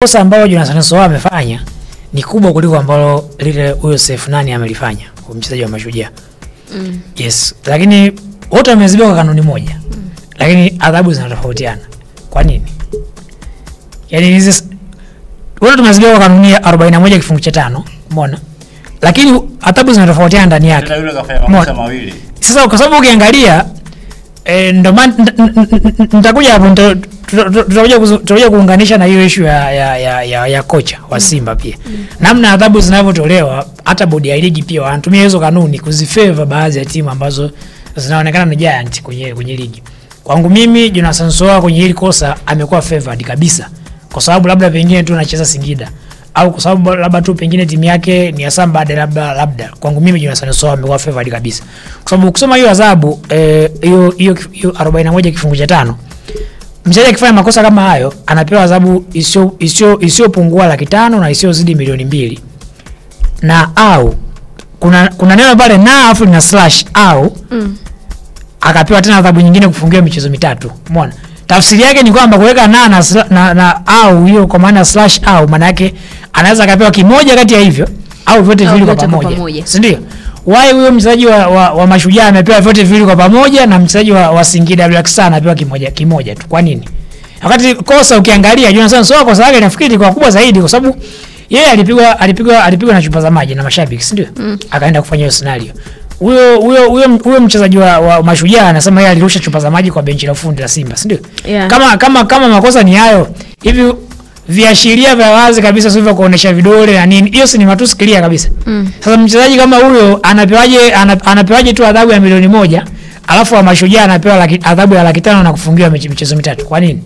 Kosa ambalo Jonathan Soa amefanya ni kubwa kuliko ambalo lile huyo Seif nani amelifanya, mchezaji wa Mashujaa. Yes, lakini wote wamezibiwa kwa kanuni moja. Lakini adhabu zinatofautiana. Kwa nini? Yaani hizi wote tumezibiwa kwa kanuni ya 41 kifungu cha 5, umeona? Lakini adhabu zinatofautiana ndani yake. Yule kafanya makosa mawili. Sasa kwa sababu ukiangalia ndio maana nitakuja hapo tutakuja kuunganisha na hiyo issue ya kocha wa Simba pia. Namna adhabu zinavyotolewa, hata bodi ya ligi pia wanatumia hizo kanuni kuzifavor baadhi ya timu ambazo zinaonekana ni giant kwenye ligi. Kwangu mimi Jonathan Soa kwenye hili kosa amekuwa favored kabisa. Kwa sababu labda pengine tu anacheza Singida au kwa sababu labda tu pengine timu yake ni Asamba labda. Kwangu mimi Jonathan Soa amekuwa favored kabisa. Kwa sababu ukisoma hiyo adhabu hiyo 41 kifungu cha 5, mchezaji akifanya makosa kama hayo anapewa adhabu isiyopungua 500,000 na isiyozidi milioni 2. Na au kuna neno pale na afu na slash au akapewa tena adhabu nyingine kufungiwa michezo 3. Umeona? Tafsiri yake ni kwamba kuweka na au hiyo kwa maana slash au maana yake anaweza akapewa kimoja kati ya hivyo au vyote viwili kwa pamoja. Si ndio? Why huyo mchezaji wa Mashujaa amepewa vyote viwili kwa pamoja na mchezaji wa Singida Black Stars anapewa kimoja tu? Kwa nini? Wakati kosa ukiangalia Jonathan Soa kosa lake nafikiri ilikuwa kubwa zaidi kwa sababu yeye alipigwa na chupa za maji na mashabiki, si ndio? Akaenda kufanya hiyo scenario. Huyo mchezaji wa Mashujaa anasema yeye alirusha chupa za maji kwa benchi la ufundi la Simba, si ndio? Yeah. Kama makosa ni hayo, hivi viashiria vya wazi kabisa sio vya kuonesha vidole na nini. Hiyo si ni matusi clear kabisa. Sasa mchezaji kama huyo anapewaje tu adhabu ya milioni 1, alafu wa Mashujaa anapewa adhabu ya 500,000 na kufungiwa michezo 3? Kwa nini?